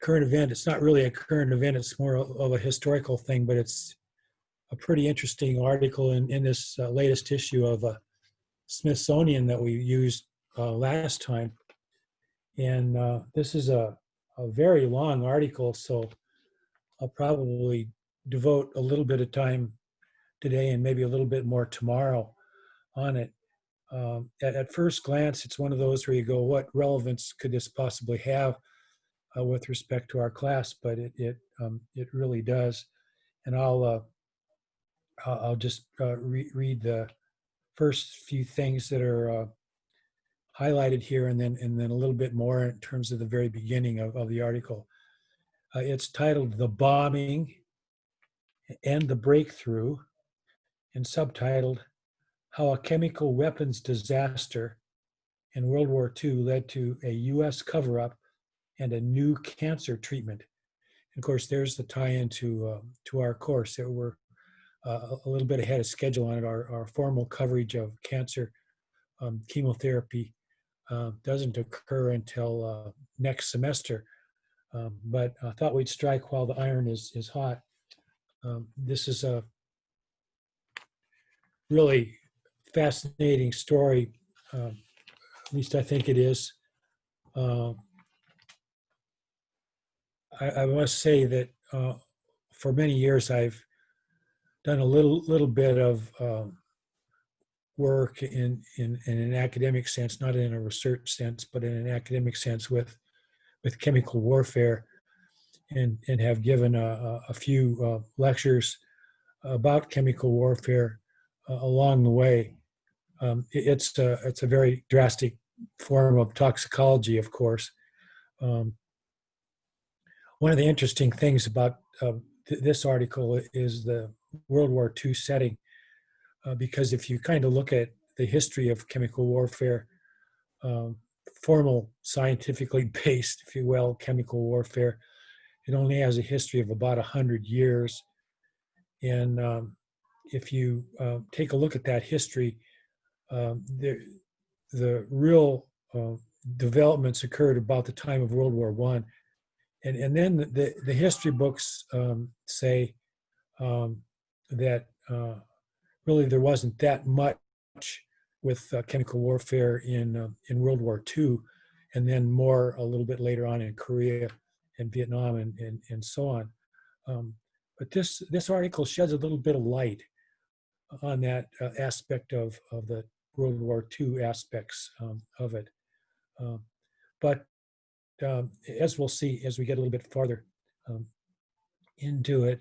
current event. It's not really a current event. It's more of a historical thing, but it's a pretty interesting article in this latest issue of Smithsonian that we used last time. And this is a very long article, so I'll probably devote a little bit of time today and maybe a little bit more tomorrow on it. At first glance, it's one of those where you go, what relevance could this possibly have with respect to our class? But it really does. And I'll just read the first few things that are highlighted here, and then a little bit more in terms of the very beginning of the article. It's titled "The Bombing and the Breakthrough," and subtitled "How a Chemical Weapons Disaster in World War II Led to a U.S. Cover-Up and a New Cancer Treatment." And of course, there's the tie-in to our course. That we're a little bit ahead of schedule on it. Our formal coverage of cancer chemotherapy doesn't occur until next semester. But I thought we'd strike while the iron is hot. This is a really fascinating story. At least I think it is. I must say that for many years I've done a little bit of work in an academic sense, not in a research sense, but in an academic sense with chemical warfare, and have given a few lectures about chemical warfare along the way. It's a very drastic form of toxicology, of course. One of the interesting things about this article is the World War II setting, because if you kind of look at the history of chemical warfare, formal, scientifically based, if you will, chemical warfare, it only has a history of about 100 years. And if you take a look at that history, the real developments occurred about the time of World War I. And then the history books say that really there wasn't that much with chemical warfare in World War II, and then more a little bit later on in Korea and Vietnam and so on. But this article sheds a little bit of light on that aspect of the World War II aspects of it. But as we'll see as we get a little bit farther into it,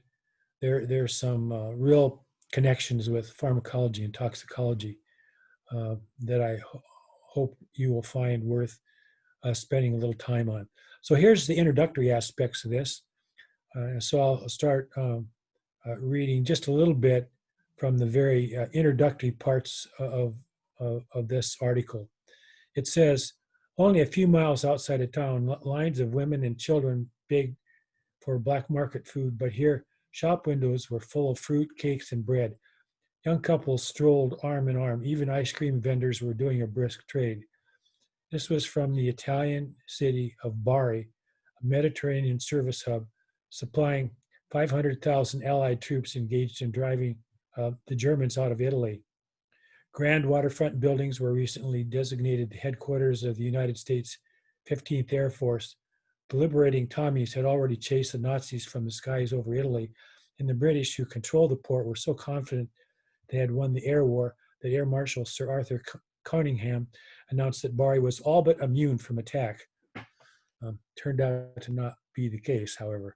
there's some real connections with pharmacology and toxicology that I hope you will find worth spending a little time on. So here's the introductory aspects of this. So I'll start reading just a little bit from the very introductory parts of this article. It says, only a few miles outside of town, lines of women and children begged for black market food, but here shop windows were full of fruit, cakes, and bread. Young couples strolled arm in arm. Even ice cream vendors were doing a brisk trade. This was from the Italian city of Bari, a Mediterranean service hub, supplying 500,000 Allied troops engaged in driving the Germans out of Italy. Grand waterfront buildings were recently designated the headquarters of the United States 15th Air Force. The liberating Tommies had already chased the Nazis from the skies over Italy, and the British, who controlled the port, were so confident they had won the air war that Air Marshal Sir Arthur Cunningham announced that Bari was all but immune from attack. Turned out to not be the case, however.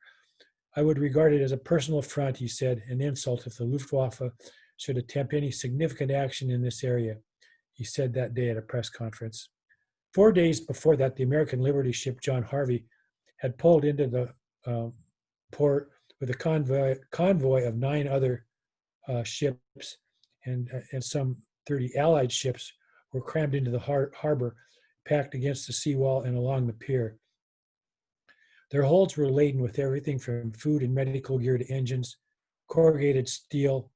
I would regard it as a personal affront, he said, an insult if the Luftwaffe should attempt any significant action in this area, he said that day at a press conference. 4 days before that, the American Liberty ship John Harvey had pulled into the port with a convoy of 9 other ships, and some 30 Allied ships were crammed into the harbor, packed against the seawall and along the pier. Their holds were laden with everything from food and medical gear to engines, corrugated steel,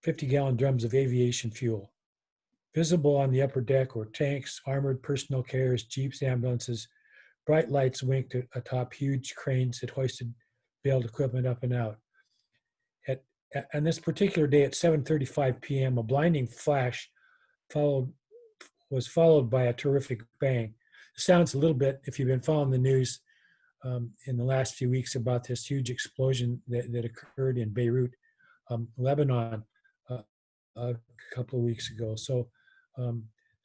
50-gallon drums of aviation fuel. Visible on the upper deck were tanks, armored personnel carriers, jeeps, ambulances, Bright lights winked atop huge cranes that hoisted baled equipment up and out. On this particular day at 7:35 p.m., a blinding flash was followed by a terrific bang. It sounds a little bit, if you've been following the news in the last few weeks about this huge explosion that occurred in Beirut, Lebanon, a couple of weeks ago. So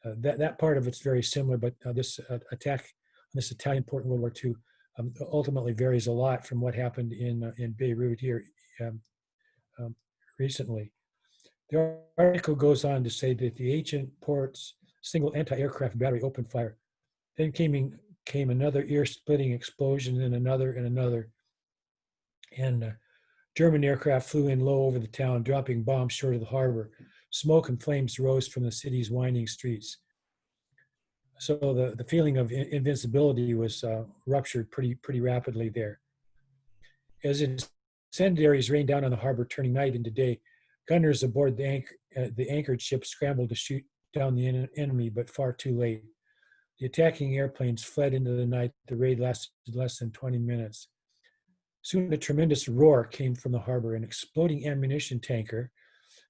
that part of it's very similar, but this attack on this Italian port in World War II ultimately varies a lot from what happened in Beirut here recently. The article goes on to say that the ancient port's single anti-aircraft battery opened fire. Then came another ear-splitting explosion, and another and another. And German aircraft flew in low over the town, dropping bombs short of the harbor. Smoke and flames rose from the city's winding streets. So the feeling of invincibility was ruptured pretty rapidly there. As incendiaries rained down on the harbor, turning night into day, gunners aboard the anchored ship scrambled to shoot down the enemy, but far too late. The attacking airplanes fled into the night. The raid lasted less than 20 minutes. Soon a tremendous roar came from the harbor. An exploding ammunition tanker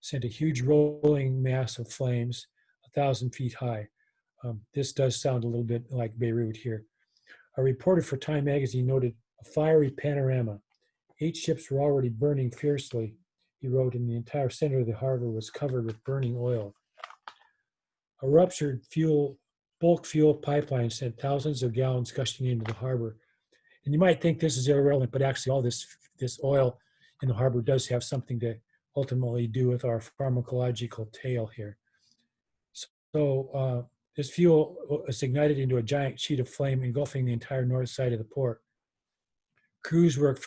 sent a huge rolling mass of flames 1,000 feet high. This does sound a little bit like Beirut here. A reporter for Time magazine noted a fiery panorama. 8 ships were already burning fiercely, he wrote, and the entire center of the harbor was covered with burning oil. A ruptured bulk fuel pipeline sent thousands of gallons gushing into the harbor. And you might think this is irrelevant, but actually all this oil in the harbor does have something to ultimately do with our pharmacological tale here. So this fuel was ignited into a giant sheet of flame engulfing the entire north side of the port. Crews worked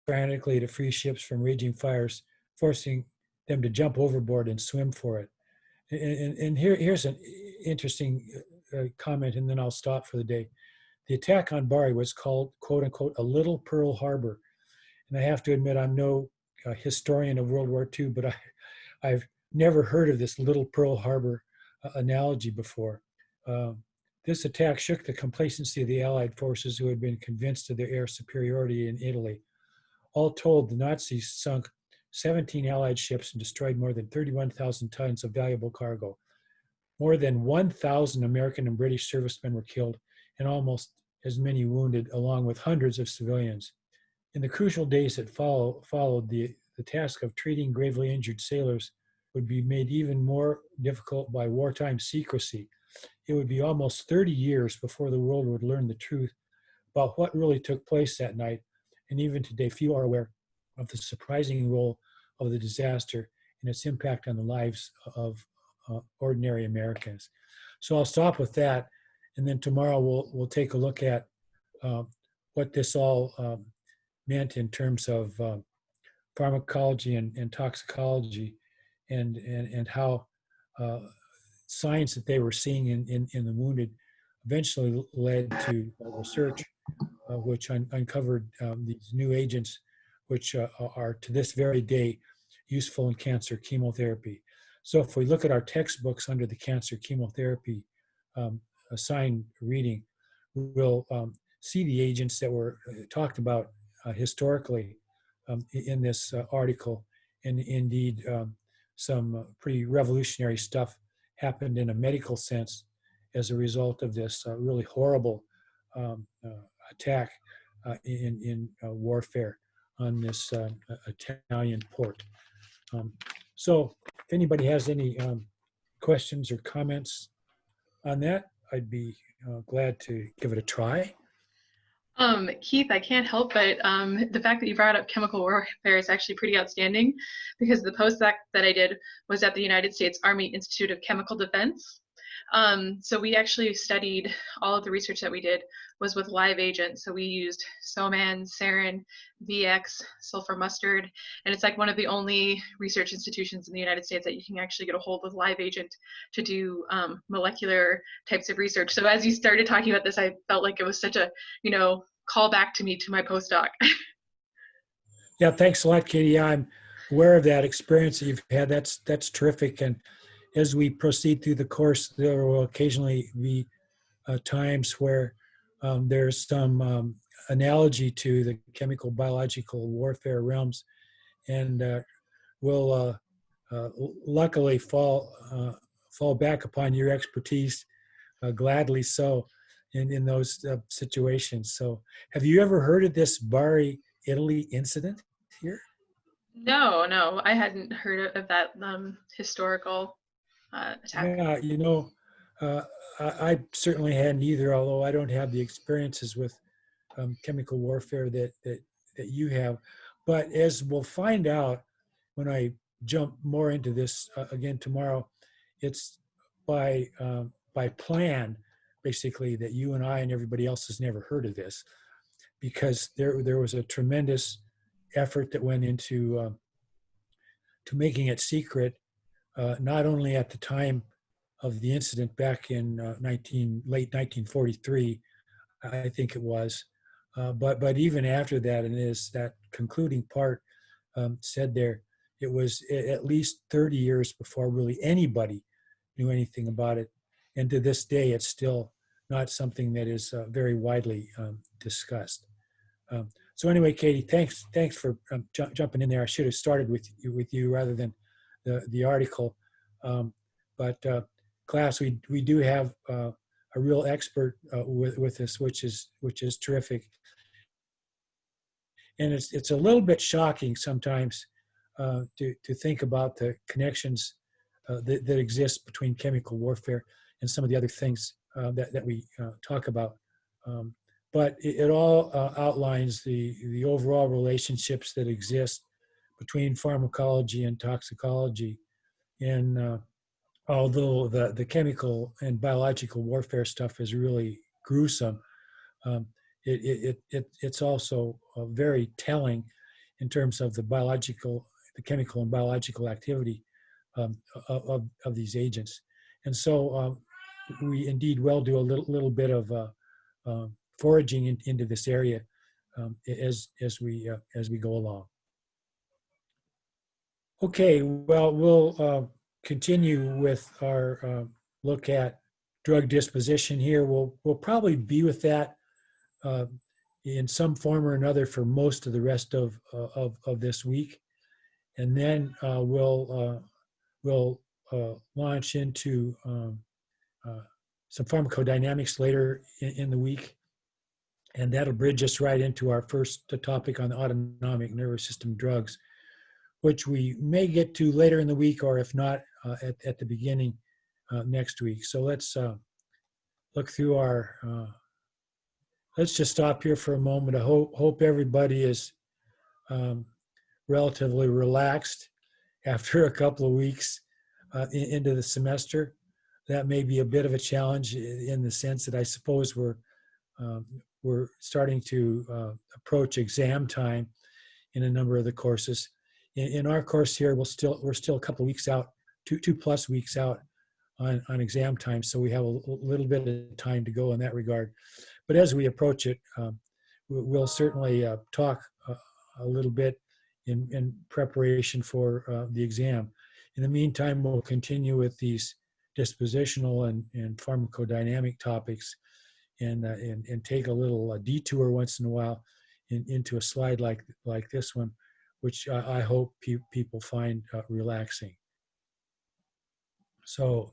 frantically to free ships from raging fires, forcing them to jump overboard and swim for it. And here's an interesting comment, and then I'll stop for the day. The attack on Bari was called, quote unquote, a little Pearl Harbor. And I have to admit, I'm no historian of World War II, but I've never heard of this little Pearl Harbor analogy before. This attack shook the complacency of the Allied forces, who had been convinced of their air superiority in Italy. All told, the Nazis sunk 17 Allied ships and destroyed more than 31,000 tons of valuable cargo. More than 1,000 American and British servicemen were killed and almost as many wounded, along with hundreds of civilians. In the crucial days that followed, the task of treating gravely injured sailors would be made even more difficult by wartime secrecy. It would be almost 30 years before the world would learn the truth about what really took place that night, and even today few are aware of the surprising role of the disaster and its impact on the lives of ordinary Americans. So I'll stop with that, and then tomorrow we'll take a look at what this all meant in terms of pharmacology and toxicology, and how signs that they were seeing in the wounded eventually led to research which uncovered these new agents, which are to this very day useful in cancer chemotherapy. So if we look at our textbooks under the cancer chemotherapy assigned reading, we'll see the agents that were talked about historically in this article, and indeed some pretty revolutionary stuff happened in a medical sense as a result of this really horrible attack in warfare on this Italian port. So if anybody has any questions or comments on that, I'd be glad to give it a try. Keith, I can't help but the fact that you brought up chemical warfare is actually pretty outstanding, because the postdoc that I did was at the United States Army Institute of Chemical Defense. So we actually studied, all of the research that we did was with live agents. So we used Soman, sarin, VX, sulfur mustard, and it's like one of the only research institutions in the United States that you can actually get a hold of live agent to do molecular types of research. So as you started talking about this, I felt like it was such a, call back to me to my postdoc. Yeah, thanks a lot, Katie. Yeah, I'm aware of that experience that you've had. That's terrific. And as we proceed through the course, there will occasionally be times where there's some analogy to the chemical biological warfare realms, and will luckily fall back upon your expertise, gladly so, in those situations. So, have you ever heard of this Bari, Italy incident here? No, no, I hadn't heard of that historical attack. Yeah, uh, I certainly hadn't either, although I don't have the experiences with chemical warfare that you have. But as we'll find out when I jump more into this again tomorrow, it's by plan, basically, that you and I and everybody else has never heard of this, because there was a tremendous effort that went into to making it secret, not only at the time of the incident back in late 1943, I think it was, but even after that, and is that concluding part said there, it was at least 30 years before really anybody knew anything about it, and to this day, it's still not something that is very widely discussed. So anyway, Katie, thanks for jumping in there. I should have started with you rather than the article, but class, we do have a real expert with this, which is terrific. And it's a little bit shocking sometimes to think about the connections that exist between chemical warfare and some of the other things that we talk about. But it all outlines the overall relationships that exist between pharmacology and toxicology. And although the chemical and biological warfare stuff is really gruesome, um, it's also very telling in terms of the chemical and biological activity of these agents. And so we indeed will do a little bit of foraging into this area as we go along. Okay, well, we'll continue with our look at drug disposition here. We'll probably be with that in some form or another for most of the rest of this week, and then we'll launch into some pharmacodynamics later in the week, and that'll bridge us right into our first topic on the autonomic nervous system drugs, which we may get to later in the week, or if not, at the beginning next week. So let's look through our, let's just stop here for a moment. I hope everybody is relatively relaxed after a couple of weeks into the semester. That may be a bit of a challenge in the sense that I suppose we're starting to approach exam time in a number of the courses. In our course here, we're still a couple of weeks out, two plus weeks out on exam time, so we have a little bit of time to go in that regard. But as we approach it, we'll certainly talk a little bit in preparation for the exam. In the meantime, we'll continue with these dispositional and pharmacodynamic topics, and take a little detour once in a while into a slide like this one, which I hope people find relaxing. So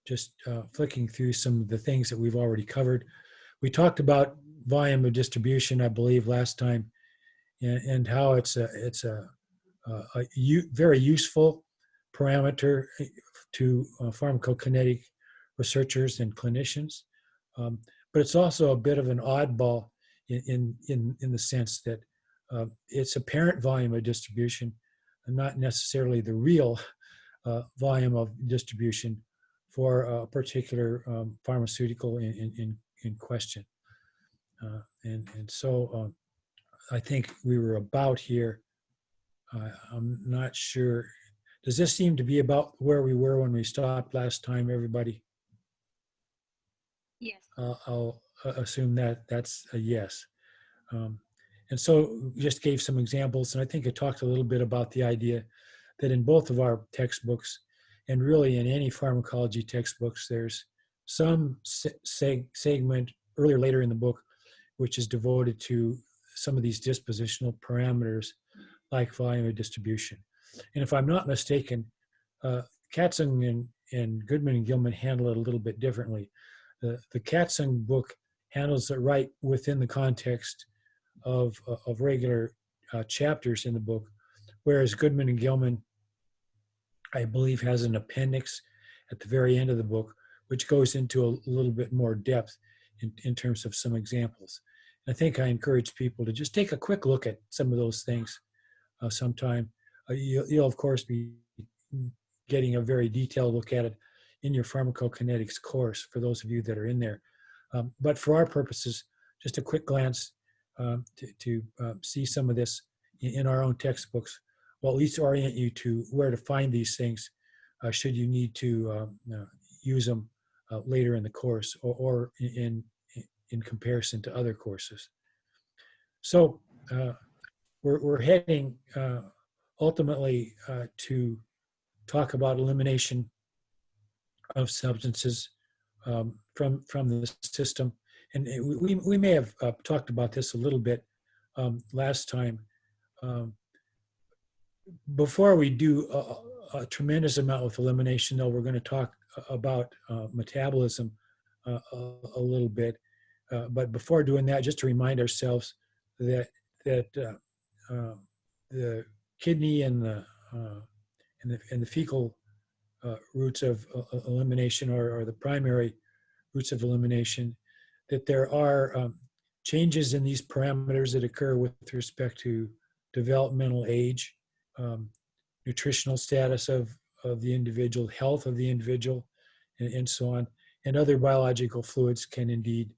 just flicking through some of the things that we've already covered. We talked about volume of distribution, I believe, last time, and how it's a very useful parameter to pharmacokinetic researchers and clinicians. But it's also a bit of an oddball in the sense that it's apparent volume of distribution and not necessarily the real volume of distribution for a particular pharmaceutical in question. And so I think we were about here. I'm not sure. Does this seem to be about where we were when we stopped last time, everybody? Yes. I'll assume that's a yes. And so just gave some examples, and I think I talked a little bit about the idea that in both of our textbooks, and really in any pharmacology textbooks, there's some segment earlier, later in the book which is devoted to some of these dispositional parameters like volume of distribution. And if I'm not mistaken, Katzung and Goodman and Gilman handle it a little bit differently. The Katzung book handles it right within the context of regular chapters in the book, whereas Goodman and Gilman, I believe, has an appendix at the very end of the book, which goes into a little bit more depth in terms of some examples. And I think I encourage people to just take a quick look at some of those things sometime. You'll, of course, be getting a very detailed look at it in your pharmacokinetics course for those of you that are in there. But for our purposes, just a quick glance to see some of this in our own textbooks will at least orient you to where to find these things should you need to use them later in the course or in comparison to other courses. So we're heading ultimately to talk about elimination of substances from the system. And we may have talked about this a little bit last time. Before we do a tremendous amount with elimination, though, we're going to talk about metabolism a little bit. But before doing that, just to remind ourselves that the kidney and the fecal routes of elimination, or the primary routes of elimination, that there are changes in these parameters that occur with respect to developmental age, nutritional status of the individual, health of the individual, and so on. And other biological fluids can indeed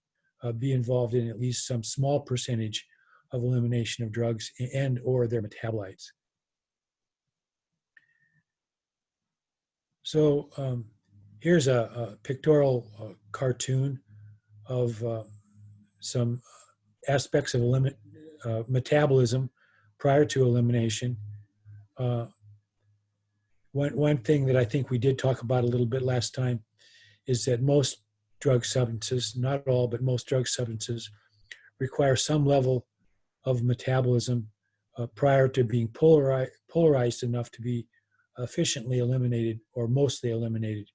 be involved in at least some small percentage of elimination of drugs and or their metabolites. So here's a pictorial cartoon of some aspects of metabolism prior to elimination. One thing that I think we did talk about a little bit last time is that most drug substances, not all, but most drug substances require some level of metabolism prior to being polarized enough to be efficiently eliminated or mostly eliminated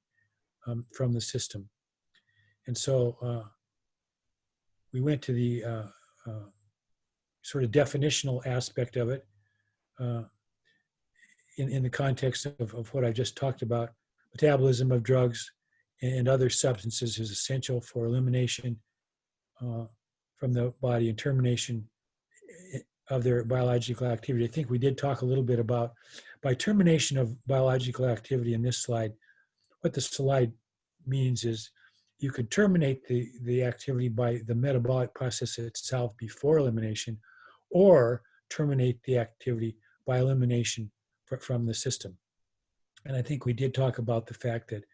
from the system. And so we went to the sort of definitional aspect of it in the context of what I just talked about. Metabolism of drugs and other substances is essential for elimination from the body and termination of their biological activity. I think we did talk a little bit about, by termination of biological activity in this slide, what the slide means is you could terminate the activity by the metabolic process itself before elimination, or terminate the activity by elimination from the system. And I think we did talk about the fact that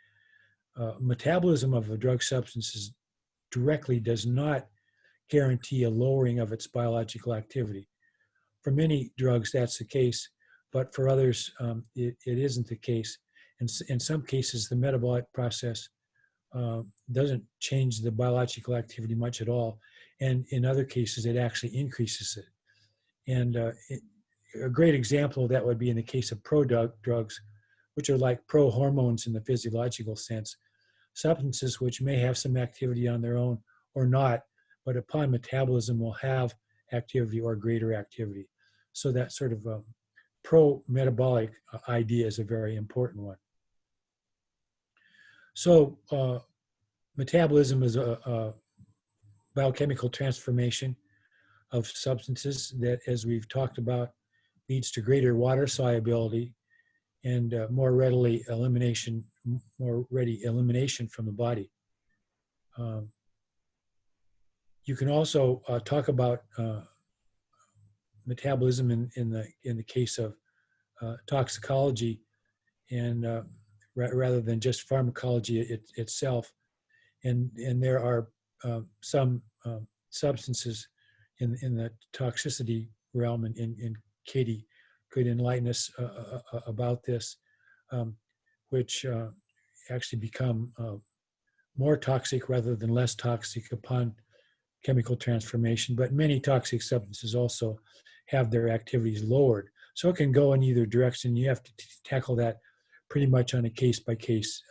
metabolism of a drug substance directly does not guarantee a lowering of its biological activity. For many drugs, that's the case, but for others, it isn't the case. And in some cases, the metabolic process doesn't change the biological activity much at all. And in other cases, it actually increases it. And a great example of that would be in the case of drugs, which are like pro-hormones in the physiological sense, substances which may have some activity on their own or not, but upon metabolism will have activity or greater activity. So that sort of pro-metabolic idea is a very important one. So metabolism is a biochemical transformation of substances that, as we've talked about, leads to greater water solubility and more ready elimination from the body. You can also talk about metabolism in the case of toxicology, and rather than just pharmacology itself. And there are some substances in the toxicity realm, and Katie could enlighten us about this, which actually become more toxic rather than less toxic upon chemical transformation, but many toxic substances also have their activities lowered. So it can go in either direction. You have to tackle that pretty much on a case-by-case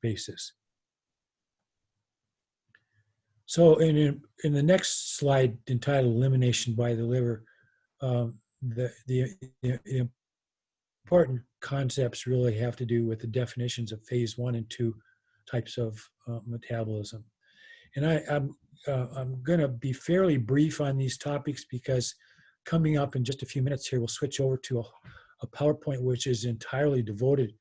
basis. So in the next slide entitled Elimination by the Liver, the important concepts really have to do with the definitions of phase 1 and 2 types of metabolism. And I'm going to be fairly brief on these topics because coming up in just a few minutes here, we'll switch over to a PowerPoint which is entirely devoted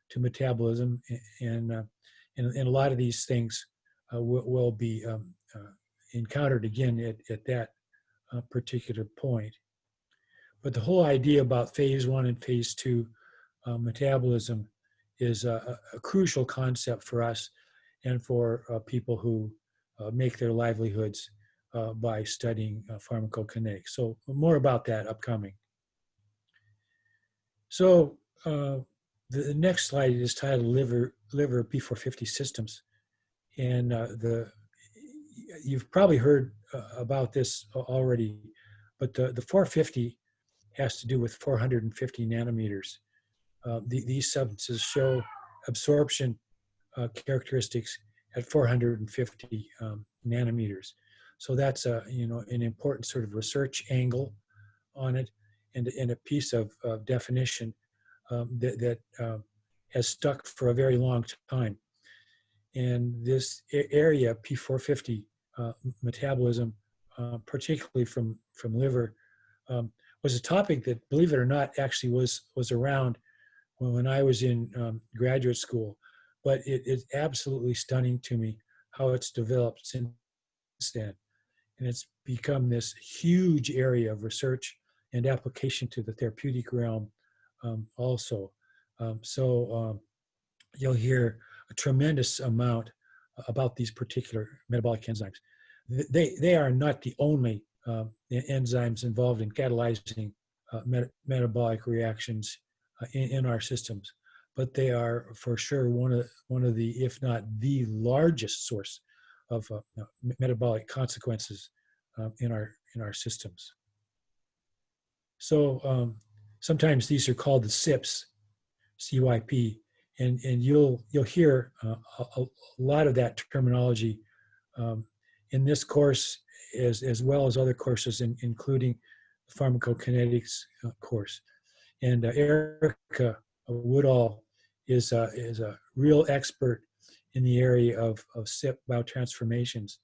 to metabolism, and a lot of these things will be encountered again at that particular point. But the whole idea about phase 1 and phase 2 metabolism is a crucial concept for us and for people who make their livelihoods by studying pharmacokinetics. So more about that upcoming. So the next slide is titled Liver P450 Systems. And you've probably heard about this already, but the 450 has to do with 450 nanometers. These substances show absorption characteristics at 450 nanometers. So that's an important sort of research angle on it, and a piece of definition that has stuck for a very long time. And this area, P450 metabolism, particularly from liver, was a topic that, believe it or not, actually was around when I was in graduate school. But it's absolutely stunning to me how it's developed since then. And it's become this huge area of research and application to the therapeutic realm also. You'll hear a tremendous amount about these particular metabolic enzymes. They are not the only enzymes involved in catalyzing metabolic reactions in our systems, but they are for sure one of the, if not the largest source of metabolic consequences in our systems. So sometimes these are called the CYPs, CYP, and you'll hear a lot of that terminology in this course as well as other courses, including the pharmacokinetics course. And Erica Woodall is a real expert in the area of CYP biotransformations.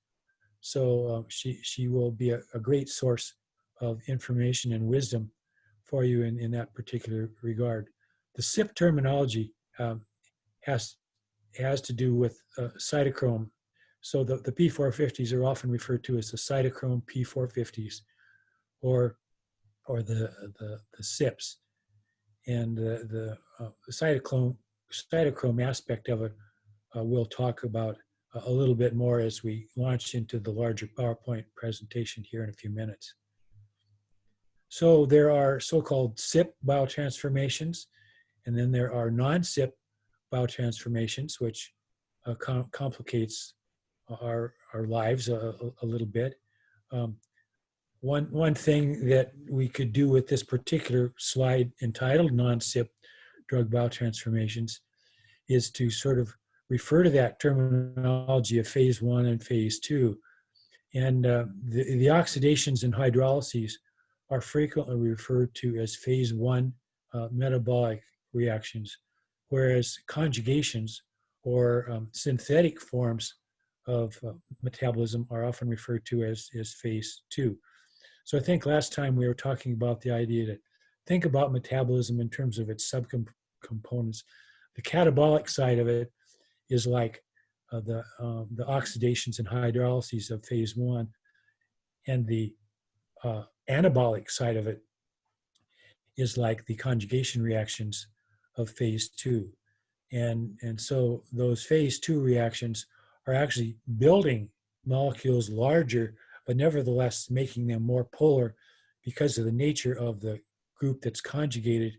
So she will be a great source of information and wisdom for you in that particular regard. The CYP terminology has to do with cytochrome. So the P450s are often referred to as the cytochrome P450s, or the CYPs. And the cytochrome aspect of it we'll talk about a little bit more as we launch into the larger PowerPoint presentation here in a few minutes. So there are so-called CYP biotransformations, and then there are non-CYP biotransformations, which complicates our lives a little bit. One thing that we could do with this particular slide entitled non-CYP drug biotransformations is to sort of refer to that terminology of phase 1 and phase 2. And the oxidations and hydrolyses are frequently referred to as phase 1 metabolic reactions, whereas conjugations or synthetic forms of metabolism are often referred to as phase 2. So I think last time we were talking about the idea to think about metabolism in terms of its subcomponents. The catabolic side of it is like the oxidations and hydrolyses of phase 1, and the anabolic side of it is like the conjugation reactions of phase 2. And so those phase 2 reactions are actually building molecules larger, but nevertheless making them more polar because of the nature of the group that's conjugated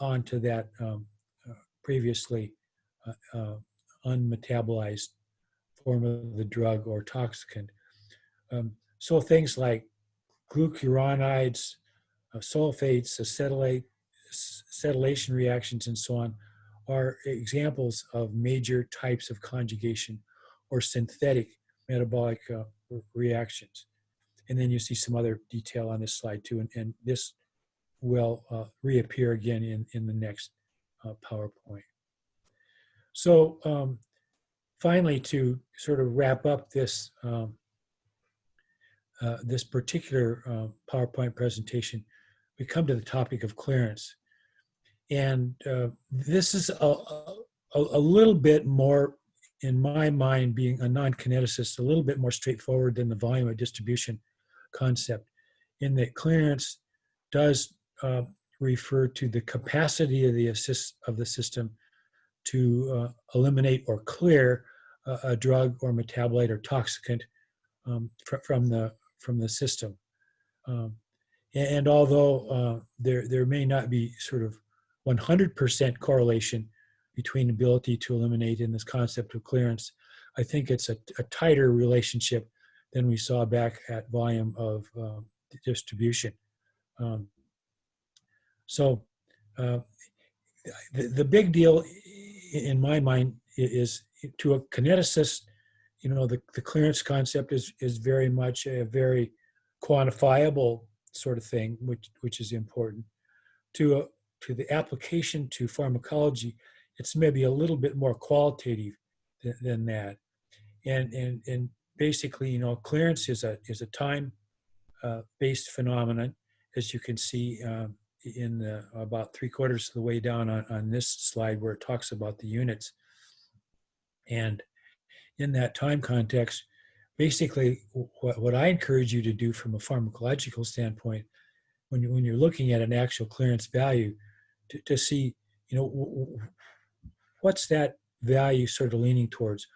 onto that previously unmetabolized form of the drug or toxicant. So things like glucuronides, sulfates, acetylation reactions, and so on are examples of major types of conjugation or synthetic metabolic reactions. And then you see some other detail on this slide too, and this will reappear again in the next PowerPoint. So finally, to sort of wrap up this this particular PowerPoint presentation, we come to the topic of clearance. And this is a little bit more, in my mind, being a non-kineticist, a little bit more straightforward than the volume of distribution concept, in that clearance does refer to the capacity of the system to eliminate or clear a drug or metabolite or toxicant from the system. And although there may not be sort of 100% correlation between ability to eliminate and this concept of clearance, I think it's a tighter relationship than we saw back at volume of distribution. So the big deal in my mind is, to a kineticist, you know, the clearance concept is very much a very quantifiable sort of thing, which is important. To the application to pharmacology, it's maybe a little bit more qualitative than that. And basically, you know, clearance is a time based phenomenon, as you can see in the, about 3/4 of the way down on this slide, where it talks about the units. And in that time context, basically what I encourage you to do from a pharmacological standpoint, when you're looking at an actual clearance value, to see, you know, what's that value sort of leaning towards?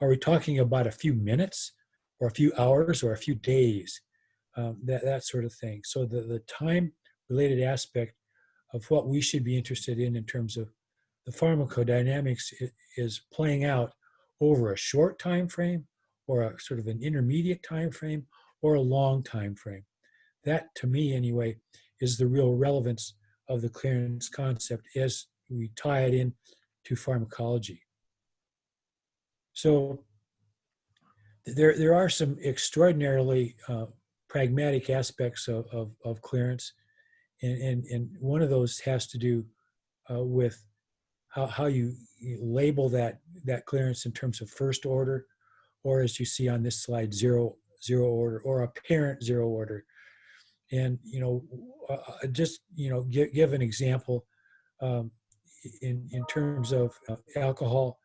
Are we talking about a few minutes or a few hours or a few days? That sort of thing. So the time related aspect of what we should be interested in terms of the pharmacodynamics is playing out over a short time frame, or a sort of an intermediate time frame, or a long time frame. That, to me anyway, is the real relevance of the clearance concept as we tie it in to pharmacology. So there are some extraordinarily pragmatic aspects of clearance, and one of those has to do with how you label that clearance in terms of first order, or as you see on this slide, zero order, or apparent zero order. And, you know, just, you know, give an example in terms of alcohol,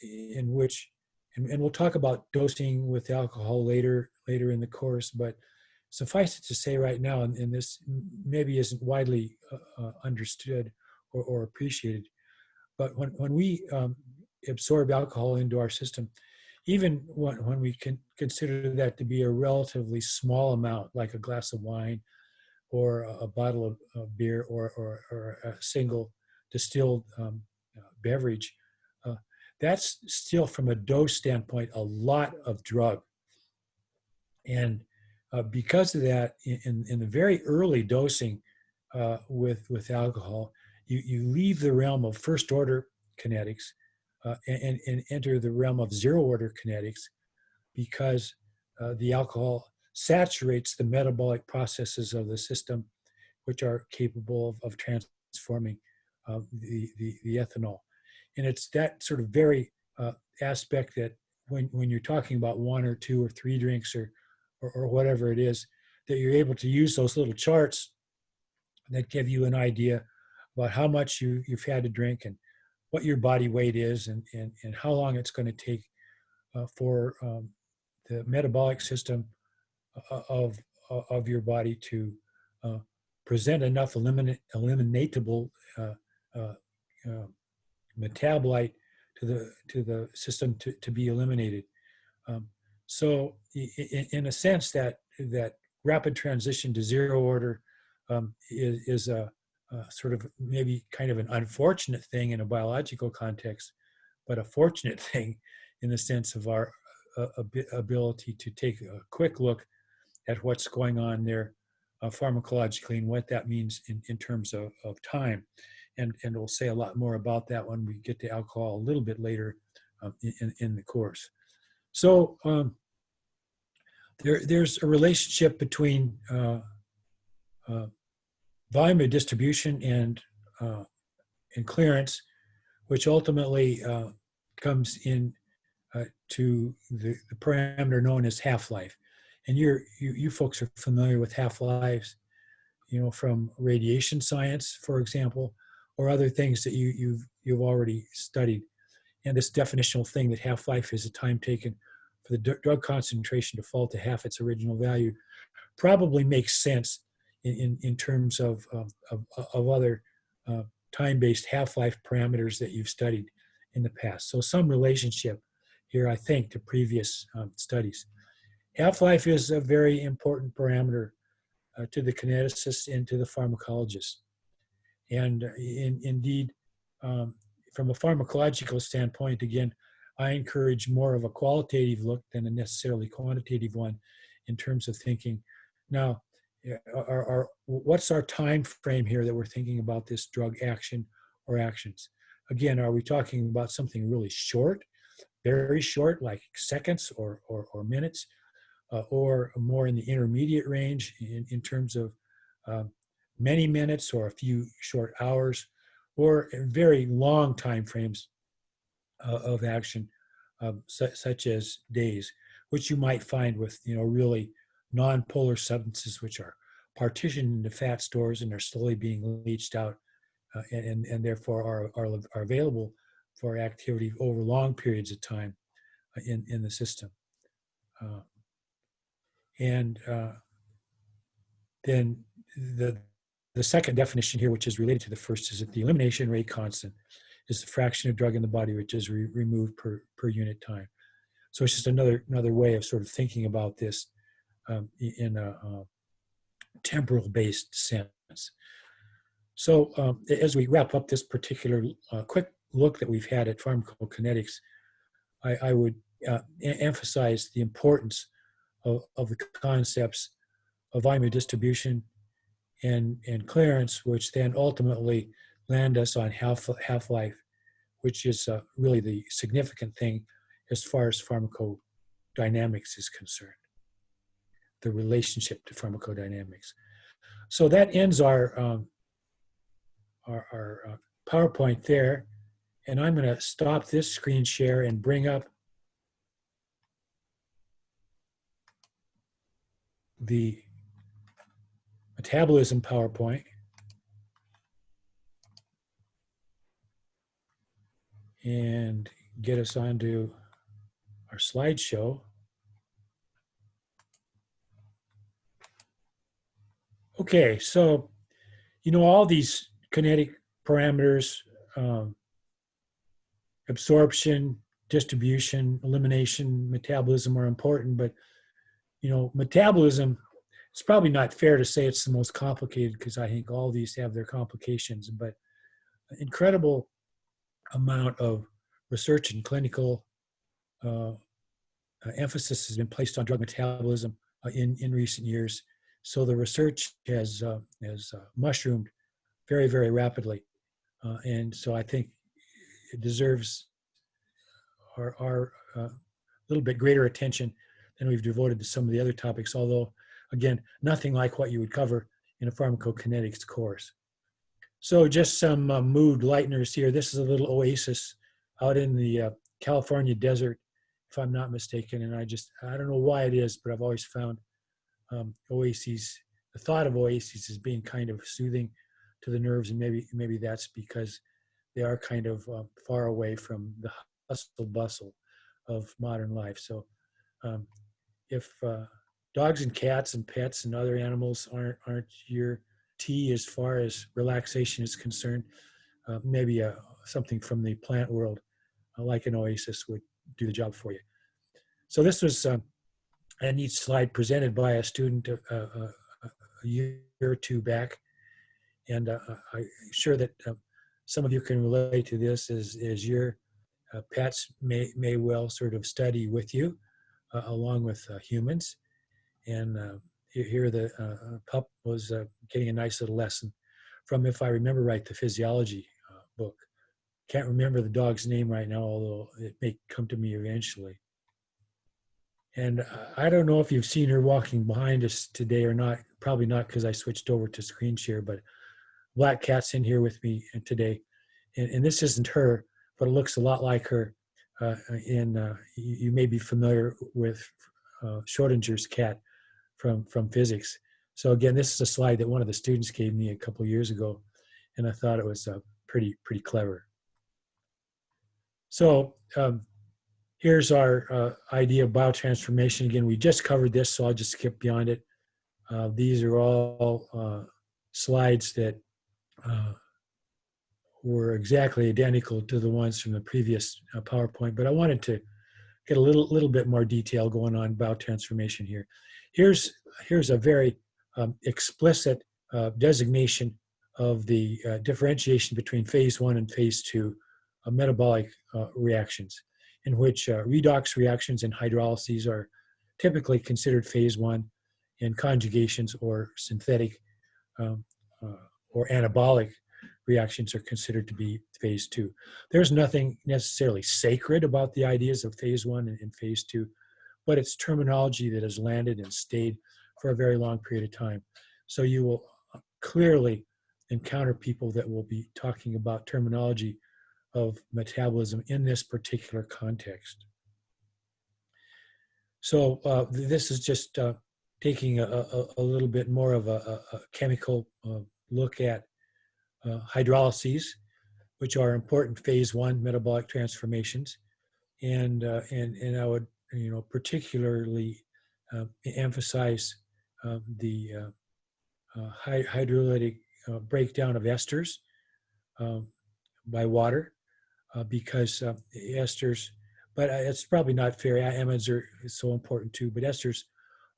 in which, and we'll talk about dosing with alcohol later in the course, but suffice it to say right now, and this maybe isn't widely understood or appreciated, but when we absorb alcohol into our system, even when we can consider that to be a relatively small amount, like a glass of wine or a bottle of beer, or a single distilled beverage, that's still, from a dose standpoint, a lot of drug. And because of that, in the very early dosing with alcohol, you leave the realm of first order kinetics and enter the realm of zero order kinetics, because the alcohol saturates the metabolic processes of the system, which are capable of transforming the ethanol. And it's that sort of very aspect that when you're talking about 1 or 2 or 3 drinks or whatever it is, that you're able to use those little charts that give you an idea about how much you've had to drink, and what your body weight is, and how long it's going to take for the metabolic system of your body to present enough eliminatable metabolite to the system to be eliminated. So in a sense, that rapid transition to zero order is a sort of maybe kind of an unfortunate thing in a biological context, but a fortunate thing in the sense of our ability to take a quick look at what's going on there pharmacologically and what that means in terms of time. And we'll say a lot more about that when we get to alcohol a little bit later in the course. So there's a relationship between volume of distribution and clearance, which ultimately comes in to the parameter known as half-life. And you folks are familiar with half-lives, from radiation science, for example, or other things that you've already studied. And this definitional thing that half-life is the time taken for the drug concentration to fall to half its original value probably makes sense in terms of other time-based half-life parameters that you've studied in the past. So some relationship here, I think, to previous studies. Half-life is a very important parameter to the kineticist and to the pharmacologist. And indeed, from a pharmacological standpoint, again, I encourage more of a qualitative look than a necessarily quantitative one in terms of thinking. Now, what's our time frame here that we're thinking about this drug action or actions? Again, are we talking about something really short, very short, like seconds or minutes, or more in the intermediate range in terms of many minutes or a few short hours, or very long time frames of action, such as days, which you might find with really non-polar substances, which are partitioned into fat stores and are slowly being leached out, and therefore are available for activity over long periods of time in the system. And then the second definition here, which is related to the first, is that the elimination rate constant is the fraction of drug in the body which is removed per unit time. So it's just another way of sort of thinking about this in a temporal-based sense. So as we wrap up this particular quick look that we've had at pharmacokinetics, I would emphasize the importance of the concepts of volume of distribution and clearance, which then ultimately land us on half-life, which is really the significant thing as far as pharmacodynamics is concerned, the relationship to pharmacodynamics. So that ends our PowerPoint there, and I'm going to stop this screen share and bring up the metabolism PowerPoint. And get us onto our slideshow. Okay, so all these kinetic parameters, absorption, distribution, elimination, metabolism are important, but metabolism, it's probably not fair to say it's the most complicated, because I think all these have their complications, but incredible amount of research and clinical emphasis has been placed on drug metabolism in recent years. So the research has mushroomed very, very rapidly. And so I think it deserves our little bit greater attention than we've devoted to some of the other topics, although, again, nothing like what you would cover in a pharmacokinetics course. So just some mood lighteners here. This is a little oasis out in the California desert, if I'm not mistaken. And I don't know why it is, but I've always found oases, the thought of oases as being kind of soothing to the nerves. And maybe that's because they are kind of far away from the hustle bustle of modern life. So if dogs and cats and pets and other animals aren't your tea as far as relaxation is concerned, maybe something from the plant world, like an oasis, would do the job for you. So this was a neat slide presented by a student a year or two back, and I'm sure that some of you can relate to this as your pets may well sort of study with you. along with humans. And here the pup was getting a nice little lesson from, if I remember right, the physiology book. Can't remember the dog's name right now, although it may come to me eventually. And I don't know if you've seen her walking behind us today or not. Probably not, because I switched over to screen share, but black cat's in here with me today. And this isn't her, but it looks a lot like her. You may be familiar with Schrodinger's cat from physics. So again, this is a slide that one of the students gave me a couple of years ago, and I thought it was pretty clever. So here's our idea of biotransformation. Again, we just covered this, so I'll just skip beyond it. These are all slides that were exactly identical to the ones from the previous PowerPoint, but I wanted to get a little bit more detail going on biotransformation here. Here's a very explicit designation of the differentiation between phase 1 and phase 2 metabolic reactions, in which redox reactions and hydrolyses are typically considered phase 1, and conjugations or synthetic or anabolic reactions are considered to be phase 2. There's nothing necessarily sacred about the ideas of phase 1 and phase 2, but it's terminology that has landed and stayed for a very long period of time. So you will clearly encounter people that will be talking about terminology of metabolism in this particular context. So this is just taking a little bit more of a chemical look at hydrolyses, which are important phase 1 metabolic transformations, and I would particularly emphasize the hydrolytic breakdown of esters by water, because esters, but it's probably not fair. Amides are so important too, but esters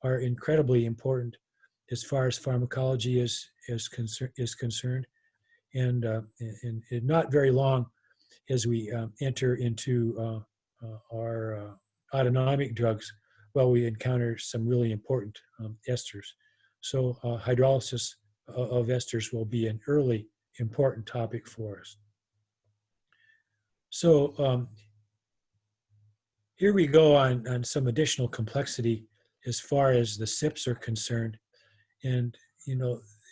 are incredibly important as far as pharmacology is concerned, and not very long as we enter into our autonomic drugs, well, we encounter some really important esters. So hydrolysis of esters will be an early important topic for us. So here we go on some additional complexity as far as the SIPs are concerned. And,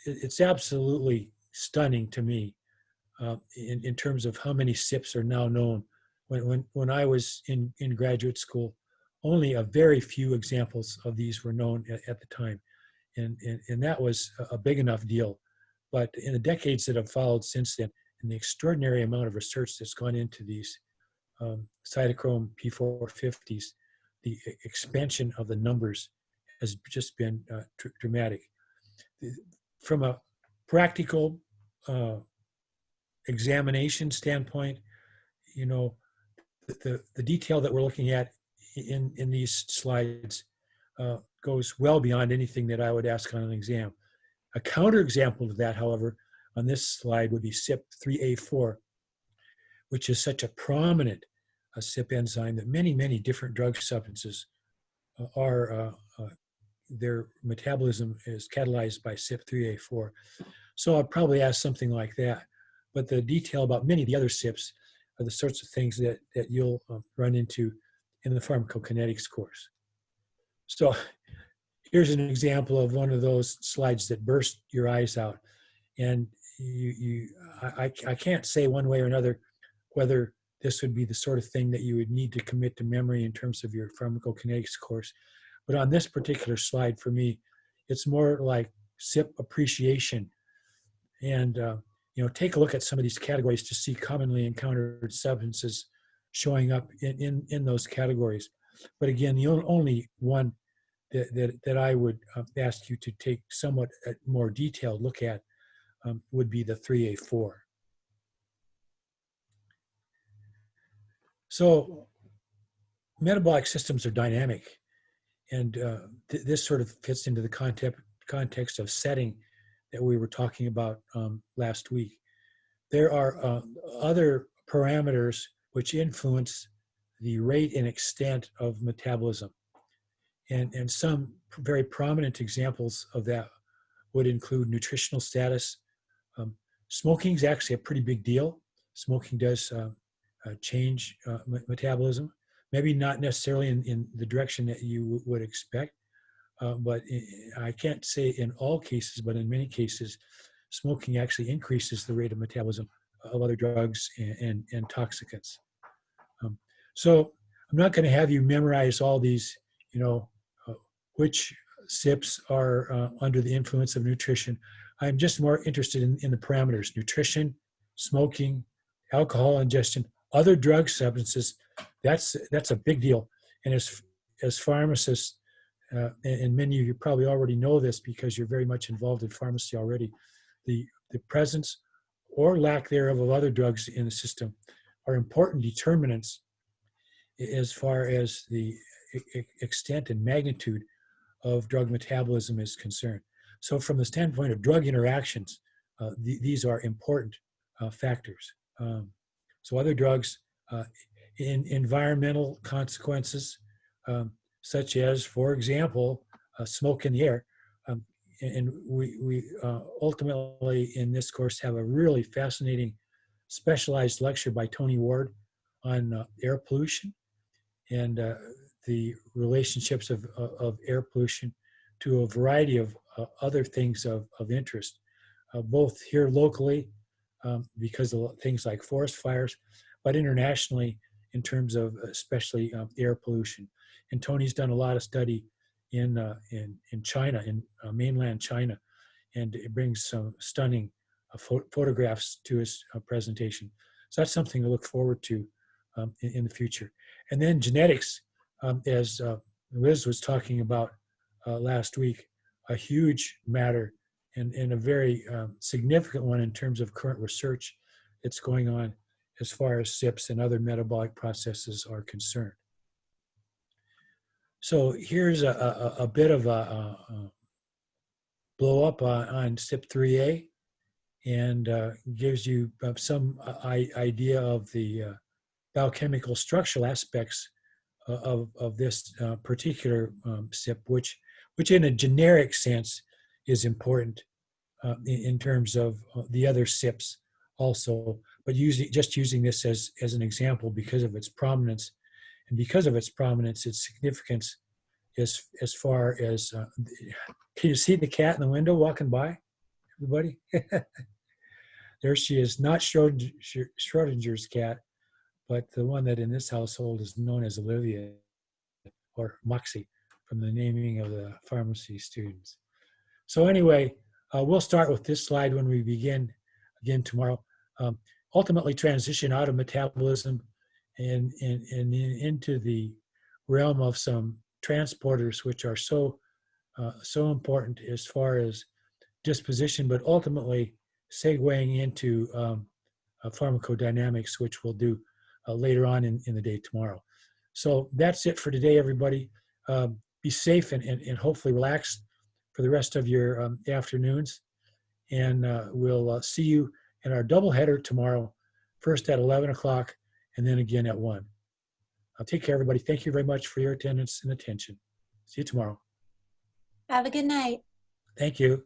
it's absolutely stunning to me in terms of how many SIPs are now known. When I was in graduate school, only a very few examples of these were known at the time. And that was a big enough deal. But in the decades that have followed since then, and the extraordinary amount of research that's gone into these cytochrome P450s, the expansion of the numbers has just been dramatic. From a practical examination standpoint, the detail that we're looking at in these slides goes well beyond anything that I would ask on an exam. A counterexample to that, however, on this slide would be CYP3A4, which is such a prominent CYP enzyme that many different drug substances their metabolism is catalyzed by CYP3A4. So I'd probably ask something like that. But the detail about many of the other CYPs are the sorts of things that you'll run into in the pharmacokinetics course. So here's an example of one of those slides that burst your eyes out. And I can't say one way or another whether this would be the sort of thing that you would need to commit to memory in terms of your pharmacokinetics course. But on this particular slide, for me, it's more like CYP appreciation. And take a look at some of these categories to see commonly encountered substances showing up in those categories. But again, the only one that I would ask you to take somewhat more detailed look at would be the 3A4. So metabolic systems are dynamic, and this sort of fits into the context of setting that we were talking about last week. There are other parameters which influence the rate and extent of metabolism. And some very prominent examples of that would include nutritional status. Smoking is actually a pretty big deal. Smoking does change metabolism, maybe not necessarily in the direction that you would expect, but I can't say in all cases, but in many cases, smoking actually increases the rate of metabolism of other drugs and toxicants. So I'm not going to have you memorize all these, you know, which SIPs are under the influence of nutrition. I'm just more interested in the parameters: nutrition, smoking, alcohol ingestion, other drug substances. That's a big deal. And as pharmacists, and many of you probably already know this because you're very much involved in pharmacy already, the presence or lack thereof of other drugs in the system are important determinants as far as the extent and magnitude of drug metabolism is concerned. So from the standpoint of drug interactions, these are important factors. So other drugs, in environmental consequences, such as, for example, smoke in the air. And we ultimately in this course have a really fascinating specialized lecture by Tony Ward on air pollution and the relationships of air pollution to a variety of other things of interest, both here locally because of things like forest fires, but internationally in terms of especially air pollution. And Tony's done a lot of study in China, in mainland China, and it brings some stunning photographs to his presentation. So that's something to look forward to in the future. And then genetics, as Liz was talking about last week, a huge matter and a very significant one in terms of current research that's going on as far as SIPs and other metabolic processes are concerned. So here's a bit of a blow up on SIP3A and gives you some idea of the biochemical structural aspects of this particular SIP, which in a generic sense is important in terms of the other SIPs also, but just using this as an example because of its prominence, and because of its prominence, its significance as far as, can you see the cat in the window walking by, everybody? There she is, not Schrodinger's cat, but the one that in this household is known as Olivia or Moxie from the naming of the pharmacy students. So anyway, we'll start with this slide when we begin again tomorrow. Ultimately transition out of metabolism and into the realm of some transporters, which are so important as far as disposition, but ultimately segueing into pharmacodynamics, which we'll do later on in the day tomorrow. So that's it for today, everybody. Be safe and hopefully relax for the rest of your afternoons. And we'll see you in our double header tomorrow, first at 11 o'clock and then again at 1. Take care, everybody. Thank you very much for your attendance and attention. See you tomorrow. Have a good night. Thank you.